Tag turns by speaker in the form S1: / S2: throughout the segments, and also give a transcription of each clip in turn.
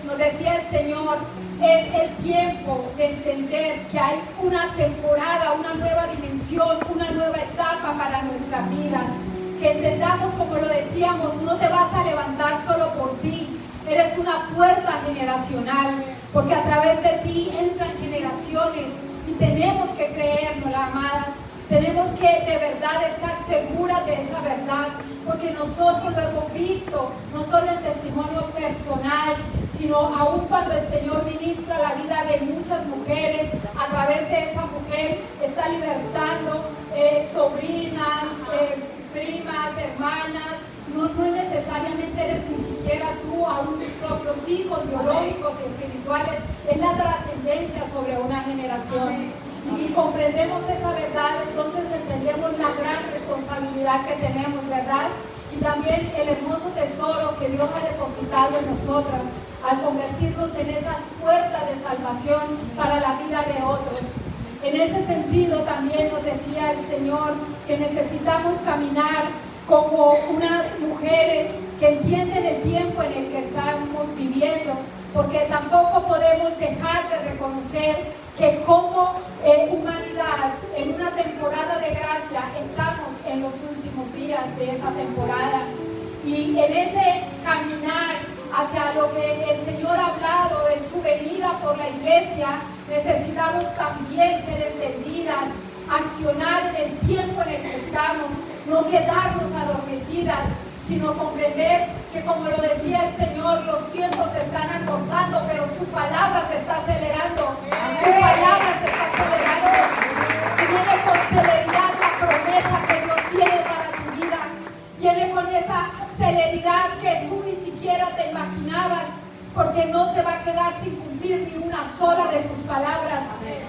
S1: nos decía el Señor, es el tiempo de entender que hay una temporada, una nueva dimensión, una nueva etapa para nuestras vidas. Que entendamos, como lo decíamos, no te vas a levantar solo por ti. Eres una puerta generacional, porque a través de ti entran generaciones y tenemos que creernos, amadas. Tenemos que de verdad estar seguras de esa verdad, porque nosotros lo hemos visto, no solo en testimonio personal, sino aún cuando el Señor ministra la vida de muchas mujeres, a través de esa mujer está libertando sobrinas, primas, hermanas. No necesariamente eres ni siquiera tú, aún tus propios hijos biológicos y espirituales. Es la trascendencia sobre una generación. Y si comprendemos esa verdad, entonces entendemos la gran responsabilidad que tenemos, ¿verdad? Y también el hermoso tesoro que Dios ha depositado en nosotras al convertirnos en esas puertas de salvación para la vida de otros. En ese sentido también nos decía el Señor que necesitamos caminar como unas mujeres que entienden el tiempo en el que estamos viviendo, porque tampoco podemos dejar de reconocer que como humanidad, en una temporada de gracia, estamos en los últimos días de esa temporada. Y en ese caminar hacia lo que el Señor ha hablado de su venida por la iglesia, necesitamos también ser entendidas, accionar en el tiempo en el que estamos, no quedarnos adormecidas, sino comprender que, como lo decía el Señor, los tiempos se están acortando, pero su palabra se está acelerando. Su palabra se está acelerando. Y viene con celeridad la promesa que Dios tiene para tu vida. Viene con esa celeridad que tú ni siquiera te imaginabas, porque no se va a quedar sin cumplir ni una sola de sus palabras.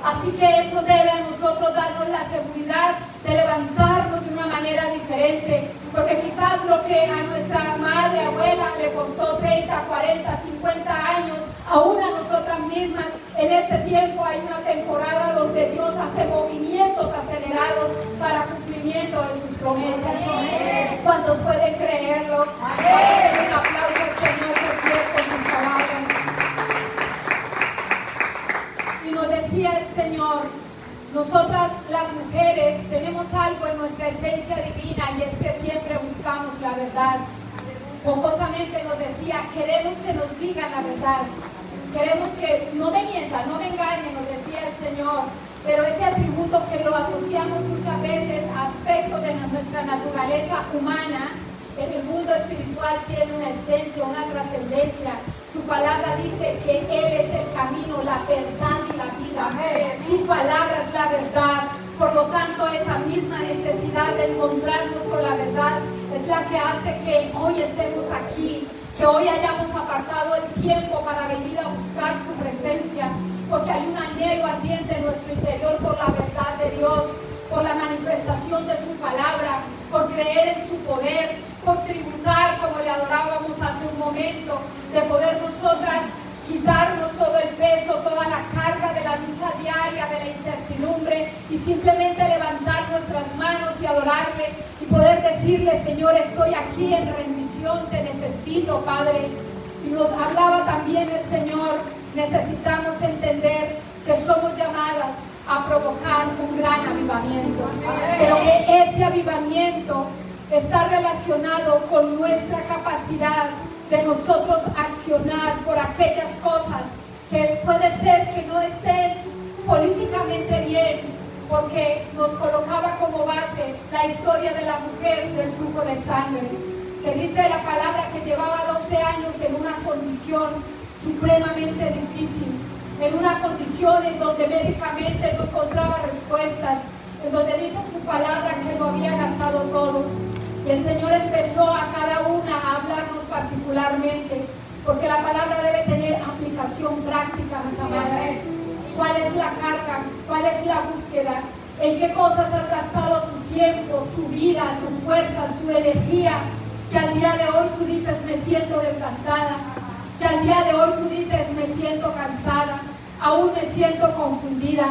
S1: Así que eso debe a nosotros darnos la seguridad de levantarnos de una manera diferente, porque quizás lo que a nuestra madre, abuela le costó 30, 40, 50 años, aún a nosotras mismas, en este tiempo hay una temporada donde Dios hace movimientos acelerados para cumplimiento de sus promesas. ¿Cuántos pueden creerlo? Vamos a darle un aplauso al Señor por cierto sus palabras. Y nos decía el Señor, nosotras las mujeres tenemos algo en nuestra esencia divina, y es que siempre buscamos la verdad. Jocosamente nos decía, queremos que nos digan la verdad. Queremos que no me mientan, no me engañen, nos decía el Señor. Pero ese atributo que lo asociamos muchas veces a aspectos de nuestra naturaleza humana, en el mundo espiritual tiene una esencia, una trascendencia. Su palabra dice que Él es el camino, la verdad y la vida. Su palabra es la verdad. Por lo tanto, esa misma necesidad de encontrarnos con la verdad es la que hace que hoy estemos aquí, que hoy hayamos apartado el tiempo para venir a buscar su presencia, porque hay un anhelo ardiente en nuestro interior por la verdad de Dios, por la manifestación de su palabra, por creer en su poder, por tributar como le adorábamos hace un momento, de poder nosotras quitarnos todo el peso, toda la carga de la lucha diaria, de la incertidumbre, y simplemente levantar nuestras manos y adorarle y poder decirle, Señor, estoy aquí en rendición, te necesito, Padre. Y nos hablaba también el Señor, necesitamos entender que somos llamadas a provocar un gran avivamiento, pero que ese avivamiento está relacionado con nuestra capacidad de nosotros accionar por aquellas cosas que puede ser que no estén políticamente bien, porque nos colocaba como base la historia de la mujer del flujo de sangre, que dice la palabra que llevaba 12 años en una condición supremamente difícil, en una condición en donde médicamente no encontraba respuestas, en donde dice su palabra que lo había gastado todo. Y el Señor empezó a cada una a hablarnos particularmente, porque la palabra debe tener aplicación práctica, mis amadas. ¿Cuál es la carga? ¿Cuál es la búsqueda? ¿En qué cosas has gastado tu tiempo, tu vida, tus fuerzas, tu energía? Que al día de hoy tú dices, me siento desgastada. Que al día de hoy tú dices, me siento cansada. Aún me siento confundida.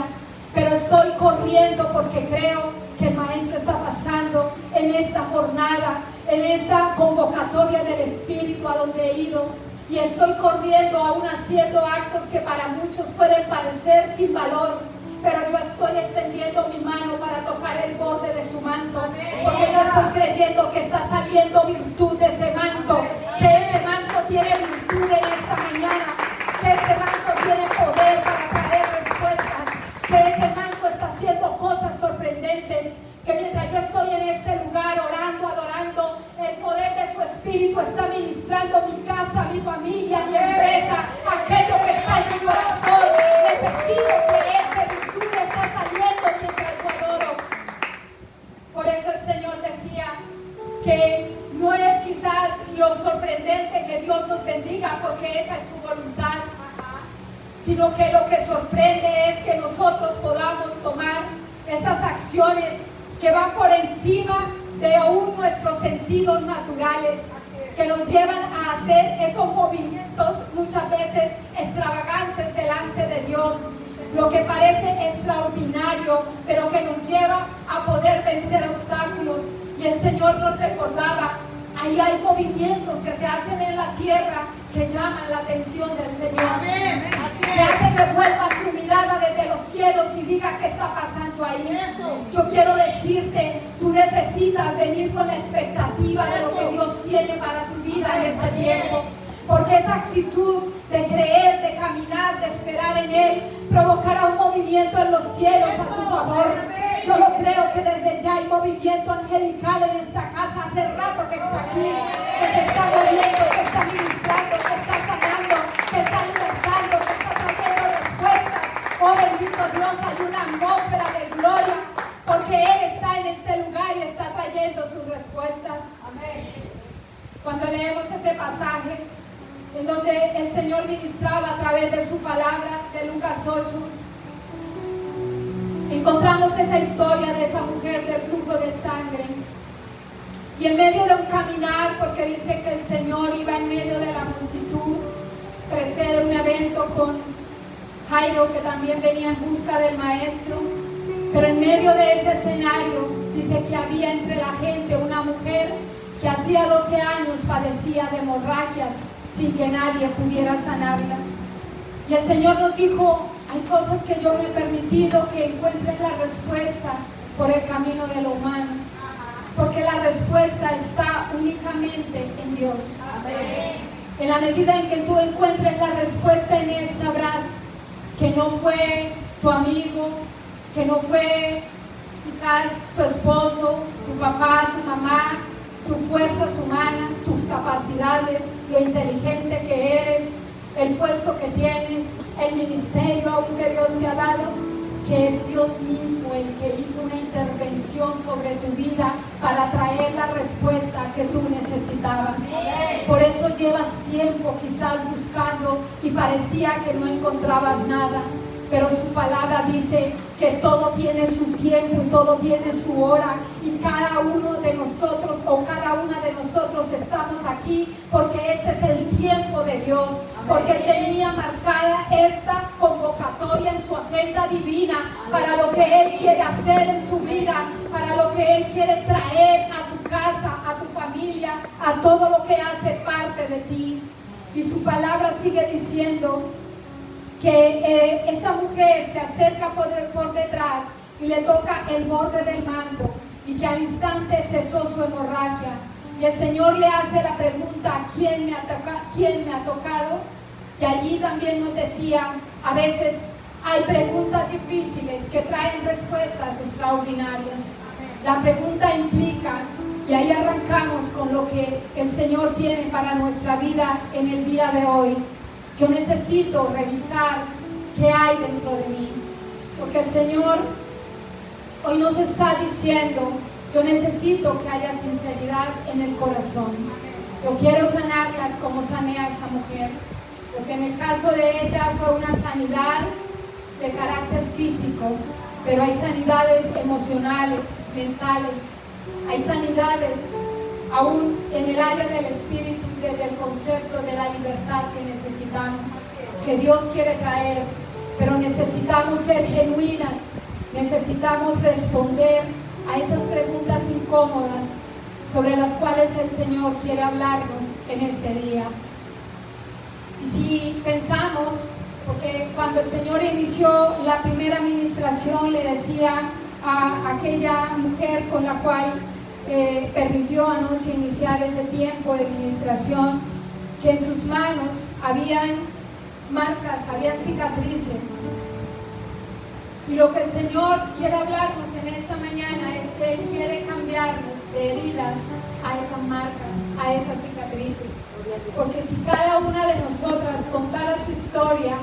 S1: Pero estoy corriendo porque creo que el Maestro está pasando en esta jornada, en esta convocatoria del Espíritu a donde he ido. y estoy corriendo aún haciendo actos que para muchos pueden parecer sin valor, pero yo estoy extendiendo mi mano para tocar el borde de su manto, porque yo estoy creyendo que está saliendo virtud de ese manto, que ese manto tiene virtud en esta mañana, que ese manto tiene poder para traer respuestas, que ese manto está haciendo cosas sorprendentes, que mientras yo estoy en este lugar orando, adorando, el poder de su Espíritu está ministrando mi casa, mi familia, mi empresa, aquello que está en mi corazón. Necesito creer que virtud está saliendo mientras yo adoro. Por eso el Señor decía que no es quizás lo sorprendente que Dios nos bendiga, porque esa es su voluntad, sino que lo que sorprende es que nosotros podamos tomar esas acciones que van por encima de aún nuestros sentidos naturales, que nos llevan a hacer esos movimientos muchas veces extravagantes delante de Dios, lo que parece extraordinario, pero que nos lleva a poder vencer obstáculos. Y el Señor nos recordaba, ahí hay movimientos que se hacen en la tierra que llaman la atención del Señor.
S2: Amén.
S1: Que hace que vuelva su mirada desde los cielos y diga qué está pasando ahí. Yo quiero decirte, tú necesitas venir con la expectativa de lo que Dios tiene para tu vida en este tiempo, porque esa actitud de creer, de caminar, de esperar en Él provocará un movimiento en los cielos a tu favor. Yo lo creo que desde ya hay movimiento angelical en esta casa, hace rato que está aquí, que se está moviendo, que está ministrando, que está sanando, que está libertando, que está trayendo respuestas. Oh bendito Dios, hay una atmósfera de gloria, porque Él está en este lugar y está trayendo sus respuestas. Amén. Cuando leemos ese pasaje en donde el Señor ministraba a través de su palabra, de Lucas 8, encontramos esa historia de esa mujer del flujo de sangre, y en medio de un caminar, porque dice que el Señor iba en medio de la multitud, precede un evento con Jairo, que también venía en busca del maestro, pero en medio de ese escenario dice que había entre la gente una mujer que hacía 12 años padecía de hemorragias sin que nadie pudiera sanarla. Y el Señor nos dijo, hay cosas que yo no he permitido que encuentres la respuesta por el camino de lo humano, porque la respuesta está únicamente en Dios. En la medida en que tú encuentres la respuesta en Él, sabrás que no fue tu amigo, que no fue quizás tu esposo, tu papá, tu mamá, tus fuerzas humanas, tus capacidades, lo inteligente que eres, el puesto que tienes, el ministerio aún que Dios te ha dado, que es Dios mismo el que hizo una intervención sobre tu vida para traer la respuesta que tú necesitabas. Por eso llevas tiempo quizás buscando y parecía que no encontrabas nada, pero su palabra dice que todo tiene su tiempo y todo tiene su hora, y cada uno de nosotros o cada una de nosotros estamos aquí porque este es el tiempo de Dios, porque Él tenía marcada esta convocatoria en su agenda divina para lo que Él quiere hacer en tu vida, para lo que Él quiere traer a tu casa, a tu familia, a todo lo que hace parte de ti. Y su palabra sigue diciendo que esta mujer se acerca por detrás y le toca el borde del manto, y que al instante cesó su hemorragia. Y el Señor le hace la pregunta, ¿quién me ha tocado? Y allí también nos decía, a veces hay preguntas difíciles que traen respuestas extraordinarias. La pregunta implica, y ahí arrancamos con lo que el Señor tiene para nuestra vida en el día de hoy. Yo necesito revisar qué hay dentro de mí, porque el Señor hoy nos está diciendo, yo necesito que haya sinceridad en el corazón. Yo quiero sanarlas como sané a esa mujer, porque en el caso de ella fue una sanidad de carácter físico, pero hay sanidades emocionales, mentales, hay sanidades aún en el área del espíritu, desde el concepto de la libertad que necesitamos, que Dios quiere traer, pero necesitamos ser genuinas, necesitamos responder a esas preguntas incómodas sobre las cuales el Señor quiere hablarnos en este día. pensamos, porque cuando el Señor inició la primera administración le decía a aquella mujer con la cual permitió anoche iniciar ese tiempo de administración, que en sus manos habían marcas, habían cicatrices. Y lo que el Señor quiere hablarnos en esta mañana es que Él quiere cambiarnos de heridas a esas marcas, a esas cicatrices. Porque si cada una de nosotras contara su historia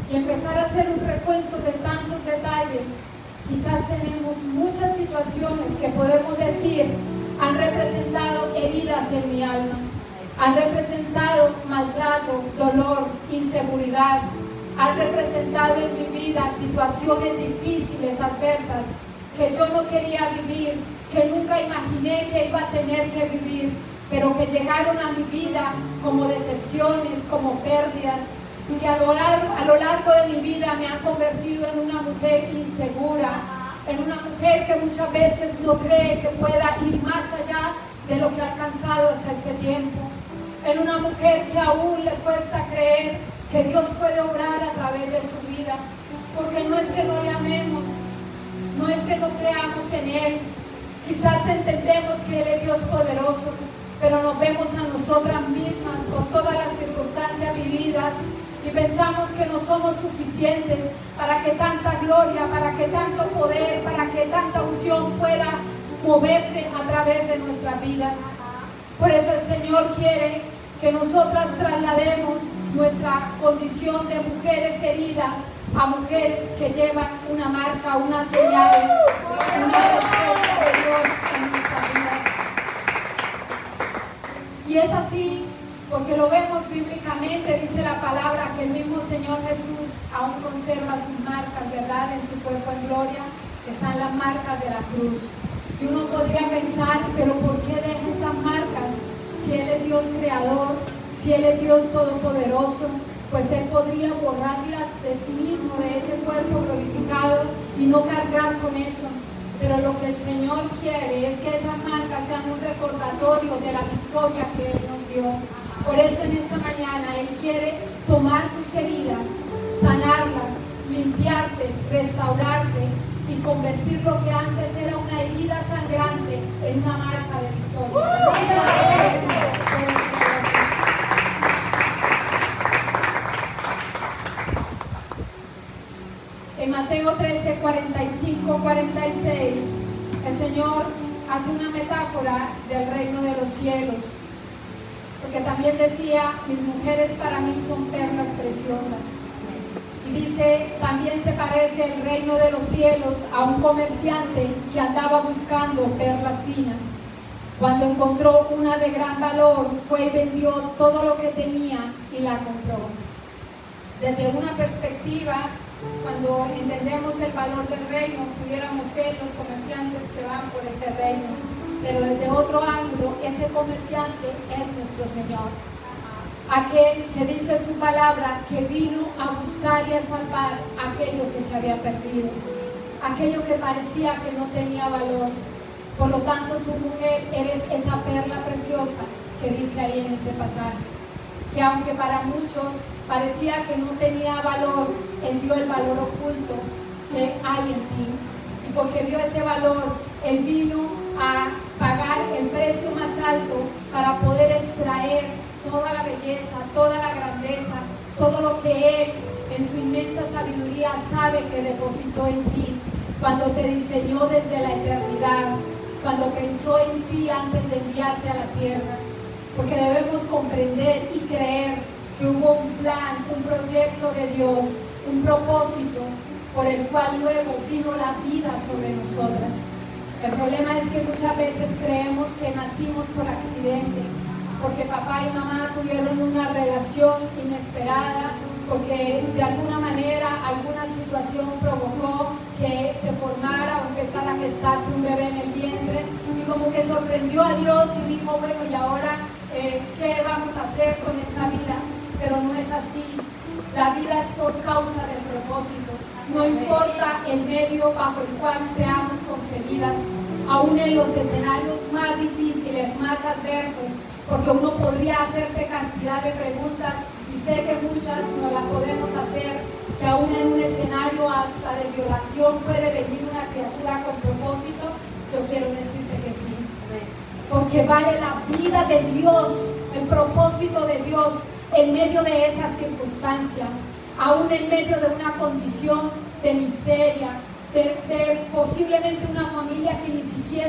S1: y empezara a hacer un recuento de tantos detalles, quizás tenemos muchas situaciones que podemos decir han representado heridas en mi alma, han representado maltrato, dolor, inseguridad, han representado en mi vida situaciones difíciles, adversas, que yo no quería vivir, que nunca imaginé que iba a tener que vivir, pero que llegaron a mi vida como decepciones, como pérdidas, y que a lo largo de mi vida me han convertido en una mujer insegura, en una mujer que muchas veces no cree que pueda ir más allá de lo que ha alcanzado hasta este tiempo, en una mujer que aún le cuesta creer que Dios puede obrar a través de su vida, porque no es que no le amemos, no es que no creamos en Él, quizás entendemos que Él es Dios poderoso, pero nos vemos a nosotras mismas con todas las circunstancias vividas y pensamos que no somos suficientes para que tanta gloria, para que tanto poder, para que tanta unción pueda moverse a través de nuestras vidas. Por eso el Señor quiere que nosotras traslademos nuestra condición de mujeres heridas a mujeres que llevan una marca, una señal, una respuesta de Dios en nuestras vidas. Y es así porque lo vemos bíblicamente, dice la palabra que el mismo Señor Jesús aún conserva sus marcas, ¿verdad? En su cuerpo en gloria están las marcas de la cruz. Y uno podría pensar, pero ¿por qué deja esas marcas? Si Él es Dios creador, si Él es Dios todopoderoso, pues Él podría borrarlas de sí mismo, de ese cuerpo glorificado y no cargar con eso. Pero lo que el Señor quiere es que esas marcas sean un recordatorio de la victoria que Él nos dio. Por eso en esta mañana Él quiere tomar tus heridas, sanarlas, limpiarte, restaurarte y convertir lo que antes era una herida sangrante en una marca de victoria. En Mateo 13, 45, 46, el Señor hace una metáfora del reino de los cielos, porque también decía, mis mujeres para mí son perlas preciosas. Y dice, también se parece el reino de los cielos a un comerciante que andaba buscando perlas finas. Cuando encontró una de gran valor, fue y vendió todo lo que tenía y la compró. Desde una perspectiva, cuando entendemos el valor del reino, pudiéramos ser los comerciantes que van por ese reino, pero desde otro ángulo, ese comerciante es nuestro Señor, aquel que dice su palabra que vino a buscar y a salvar aquello que se había perdido, aquello que parecía que no tenía valor. Por lo tanto, tu mujer eres esa perla preciosa que dice ahí en ese pasaje, que aunque para muchos parecía que no tenía valor, Él vio el valor oculto que hay en ti. Y porque vio ese valor, Él vino a pagar el precio más alto para poder extraer toda la belleza, toda la grandeza, todo lo que Él en su inmensa sabiduría sabe que depositó en ti, cuando te diseñó desde la eternidad, cuando pensó en ti antes de enviarte a la tierra. Porque debemos comprender y creer que hubo un plan, un proyecto de Dios, un propósito por el cual luego vino la vida sobre nosotras. El problema es que muchas veces creemos que nacimos por accidente, porque papá y mamá tuvieron una relación inesperada, porque de alguna manera alguna situación provocó que se formara o empezara a gestarse un bebé en el vientre, y como que sorprendió a Dios y dijo, bueno, ¿y ahora qué vamos a hacer con esta vida? Pero no es así. La vida es por causa del propósito. No importa el medio bajo el cual seamos concebidas, aún en los escenarios más difíciles, más adversos, porque uno podría hacerse cantidad de preguntas, y sé que muchas no la podemos hacer, que aún en un escenario hasta de violación puede venir una criatura con propósito, yo quiero decirte que sí. Porque vale la vida de Dios, el propósito de Dios en medio de esa circunstancia, aún en medio de una condición de miseria, de posiblemente una familia que ni siquiera